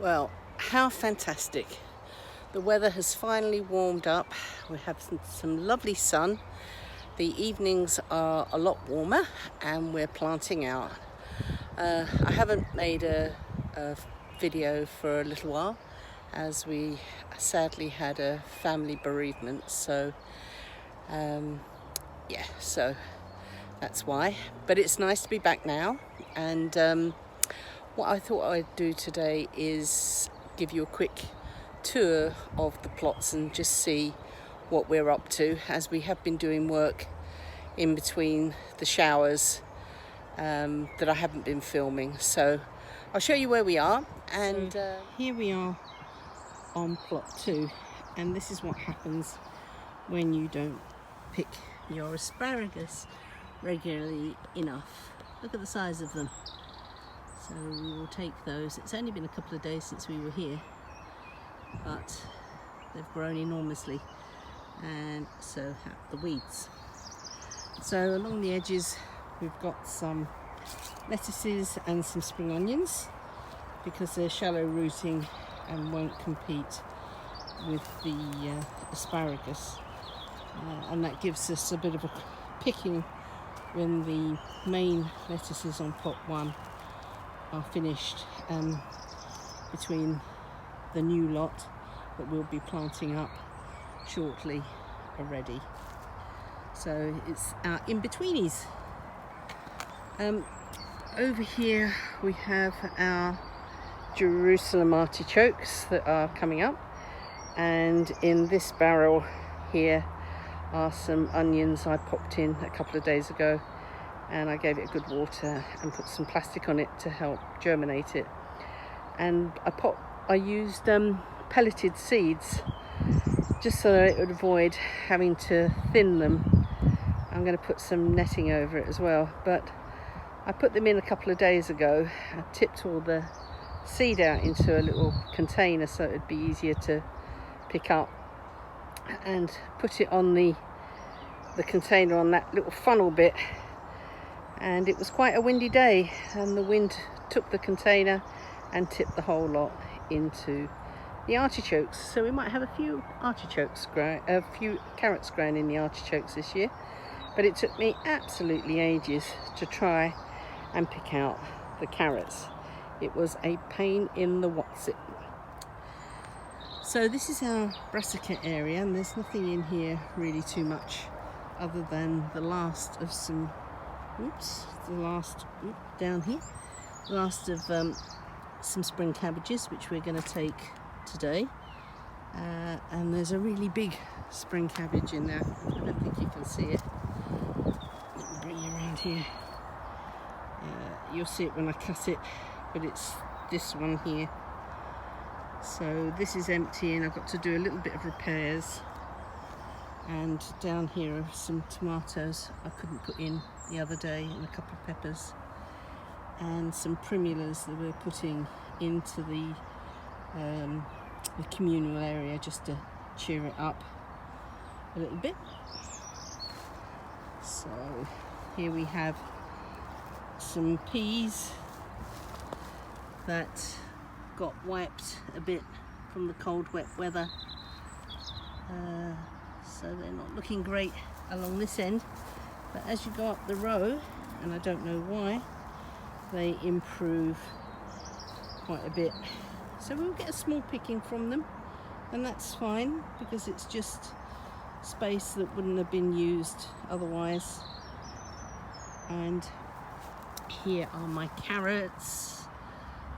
Well, how fantastic. The weather has finally warmed up. We have some lovely sun. The evenings are a lot warmer and we're planting out. I haven't made a video for a little while as we sadly had a family bereavement. So that's why. But it's nice to be back now. And what I thought I'd do today is give you a quick tour of the plots and just see what we're up to, as we have been doing work in between the showers that I haven't been filming. So I'll show you where we are. And here we are on plot 2, and this is what happens when you don't pick your asparagus regularly enough. Look at the size of them. So we will take those. It's only been a couple of days since we were here, but they've grown enormously, and so have the weeds. So along the edges we've got some lettuces and some spring onions, because they're shallow rooting and won't compete with the asparagus, and that gives us a bit of a picking when the main lettuces on plot 1 are finished, between the new lot that we'll be planting up shortly already. So it's our in-betweenies. Over here we have our Jerusalem artichokes that are coming up, and in this barrel here are some onions I popped in a couple of days ago, and I gave it a good water and put some plastic on it to help germinate it. And I used pelleted seeds just so that it would avoid having to thin them. I'm going to put some netting over it as well, but I put them in a couple of days ago. I tipped all the seed out into a little container so it would be easier to pick up, and put it on the container on that little funnel bit. And it was quite a windy day, and the wind took the container and tipped the whole lot into the artichokes. So we might have a few carrots growing in the artichokes this year, but it took me absolutely ages to try and pick out the carrots. It was a pain in the what's-it. So this is our Brassica area, and there's nothing in here really too much other than the last of some some spring cabbages, which we're going to take today, and there's a really big spring cabbage in there. I don't think you can see it. Let me bring you around here. You'll see it when I cut it, but it's this one here. So this is empty, and I've got to do a little bit of repairs. And down here are some tomatoes I couldn't put in the other day, and a couple of peppers, and some primulas that we're putting into the communal area just to cheer it up a little bit. So here we have some peas that got wiped a bit from the cold wet weather, so they're not looking great along this end, but as you go up the row, and I don't know why, they improve quite a bit. So we'll get a small picking from them, and that's fine, because it's just space that wouldn't have been used otherwise. And here are my carrots.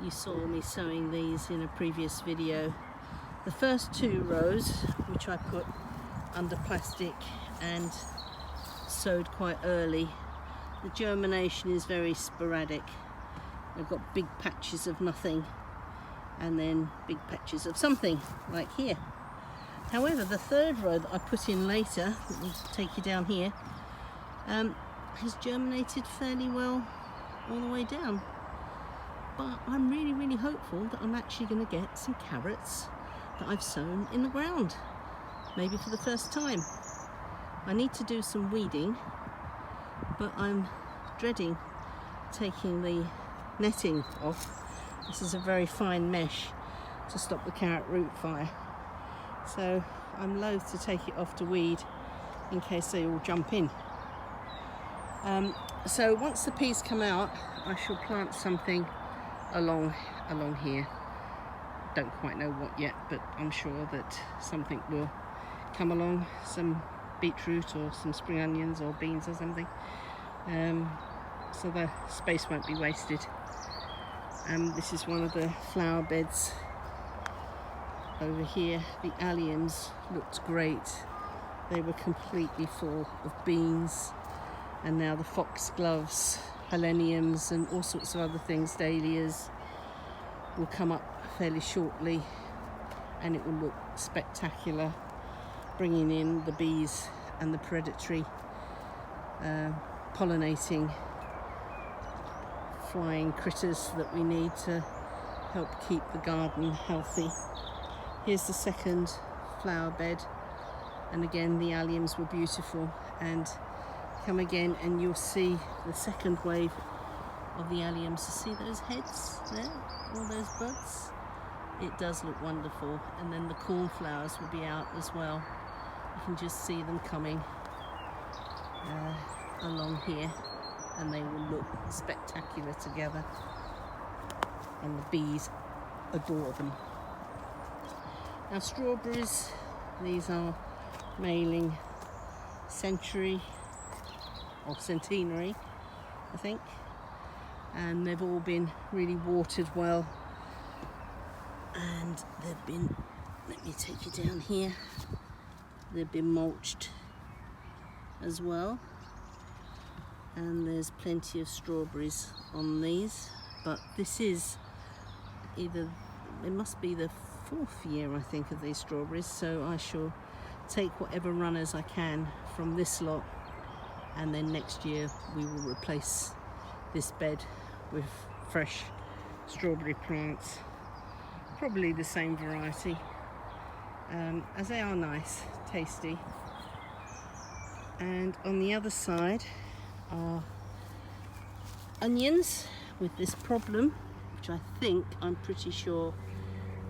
You saw me sowing these in a previous video. The first 2 rows, which I put under plastic and sowed quite early, the germination is very sporadic. I've got big patches of nothing and then big patches of something, like here. However, the 3rd row that I put in later, that will take you down here, has germinated fairly well all the way down. But I'm really, really hopeful that I'm actually going to get some carrots that I've sown in the ground, maybe for the first time. I need to do some weeding, but I'm dreading taking the netting off. This is a very fine mesh, to stop the carrot root fire. So I'm loath to take it off to weed in case they all jump in. So once the peas come out, I shall plant something along here. Don't quite know what yet, but I'm sure that something will come along, some beetroot or some spring onions or beans or something, so the space won't be wasted. This is one of the flower beds over here. The alliums looked great. They were completely full of beans, and now the foxgloves, heleniums and all sorts of other things, dahlias, will come up fairly shortly, and it will look spectacular, bringing in the bees and the predatory pollinating flying critters that we need to help keep the garden healthy. Here's the second flower bed, and again the alliums were beautiful, and come again and you'll see the second wave of the alliums. See those heads there, all those buds? It does look wonderful. And then the cornflowers will be out as well. You can just see them coming along here, and they will look spectacular together, and the bees adore them. Now strawberries, these are mailing centenary, I think, and they've all been really watered well, and they've been, let me take you down here, they've been mulched as well, and there's plenty of strawberries on these. But this is either, it must be the 4th year I think of these strawberries, so I shall take whatever runners I can from this lot, and then next year we will replace this bed with fresh strawberry plants, probably the same variety, as they are nice, tasty. And on the other side are onions with this problem, which I'm pretty sure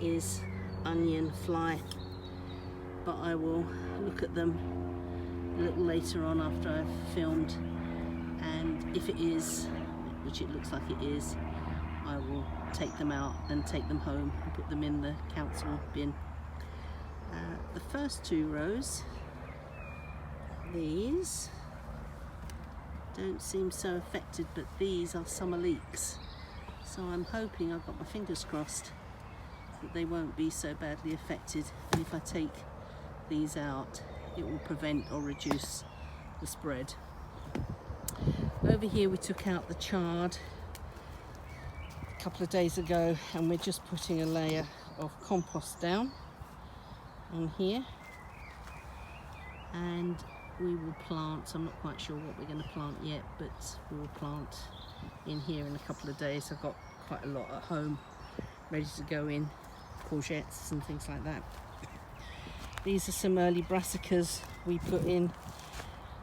is onion fly, but I will look at them a little later on after I've filmed, and if it is, which it looks like it is, I will take them out and take them home and put them in the council bin. The first 2 rows, these don't seem so affected, but these are summer leeks, so I'm hoping, I've got my fingers crossed, that they won't be so badly affected, and if I take these out it will prevent or reduce the spread. Over here we took out the chard a couple of days ago, and we're just putting a layer of compost down on here, and we will plant, I'm not quite sure what we're going to plant yet, but we will plant in here in a couple of days. I've got quite a lot at home ready to go in, courgettes and things like that. These are some early brassicas we put in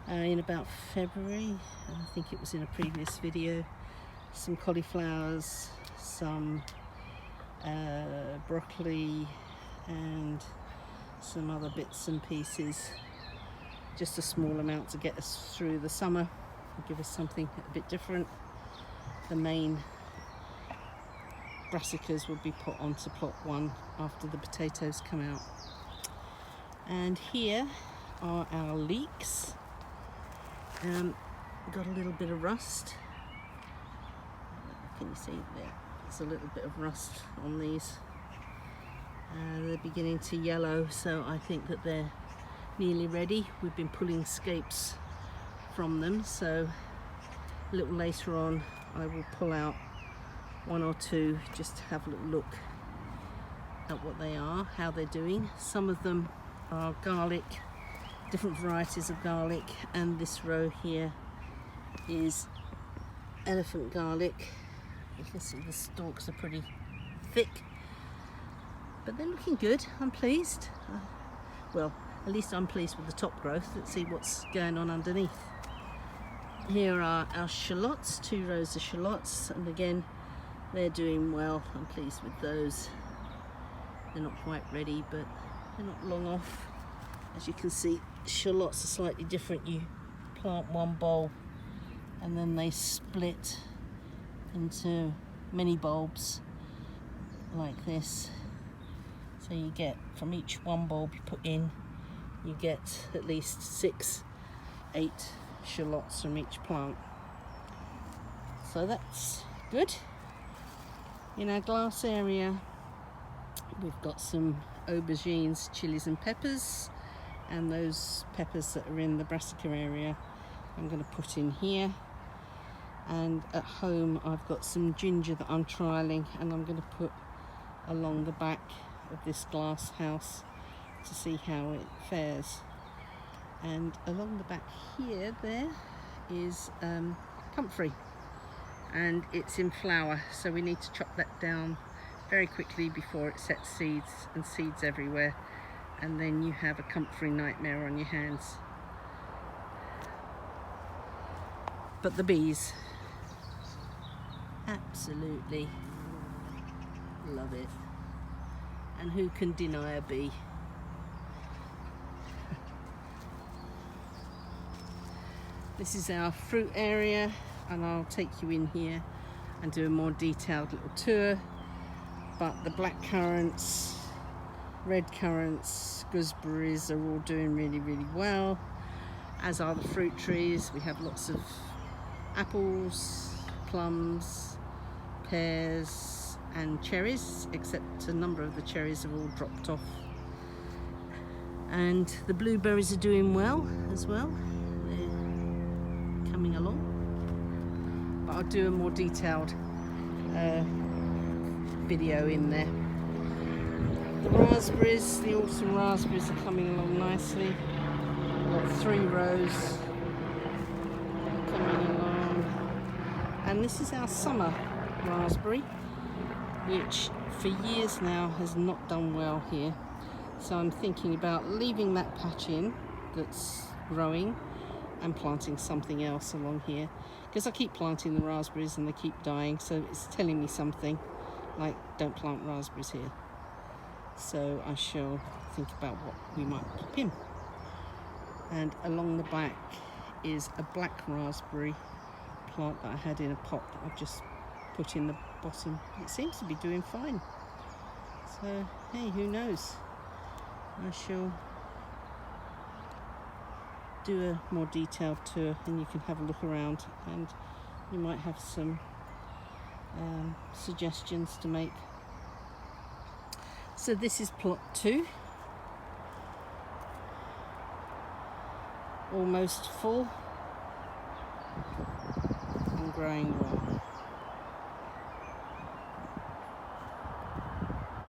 about February, I think it was in a previous video. Some cauliflowers, some broccoli, and some other bits and pieces, just a small amount to get us through the summer and give us something a bit different. The main brassicas will be put onto plot 1 after the potatoes come out. And here are our leeks. Got a little bit of rust. Can you see there? There's a little bit of rust on these. They're beginning to yellow, so I think that they're nearly ready. We've been pulling scapes from them, so a little later on I will pull out 1 or 2 just to have a little look at what they are, how they're doing. Some of them are garlic, different varieties of garlic, and this row here is elephant garlic. You can see the stalks are pretty thick, but they're looking good. I'm pleased. Well, at least I'm pleased with the top growth. Let's see what's going on underneath. Here are our shallots, 2 rows of shallots, and again they're doing well. I'm pleased with those. They're not quite ready, but they're not long off. As you can see, shallots are slightly different. You plant one bulb and then they split into many bulbs like this. So you get, from each one bulb you put in, you get at least 6, 8 shallots from each plant. So that's good. In our glass area, we've got some aubergines, chilies and peppers, and those peppers that are in the Brassica area I'm going to put in here. And at home I've got some ginger that I'm trialling, and I'm going to put along the back of this glass house to see how it fares. And along the back here there is comfrey, and it's in flower, so we need to chop that down very quickly before it sets seeds, and seeds everywhere, and then you have a comfrey nightmare on your hands. But the bees absolutely love it, and who can deny a bee? This is our fruit area, and I'll take you in here and do a more detailed little tour. But the black currants, red currants, gooseberries are all doing really, really well, as are the fruit trees. We have lots of apples, plums, pears and cherries, except a number of the cherries have all dropped off. And the blueberries are doing well as well. They're coming along. But I'll do a more detailed video in there. The raspberries, the autumn raspberries are coming along nicely. I've got 3 rows coming along. And this is our summer raspberry, which for years now has not done well here. So I'm thinking about leaving that patch in that's growing and planting something else along here, because I keep planting the raspberries and they keep dying, so it's telling me something like, don't plant raspberries here. So I shall think about what we might pop in. And along the back is a black raspberry plant that I had in a pot that I've just put in the bottom. It seems to be doing fine. So hey, who knows? I shall do a more detailed tour, and you can have a look around, and you might have some suggestions to make. So this is plot 2, almost full and growing well.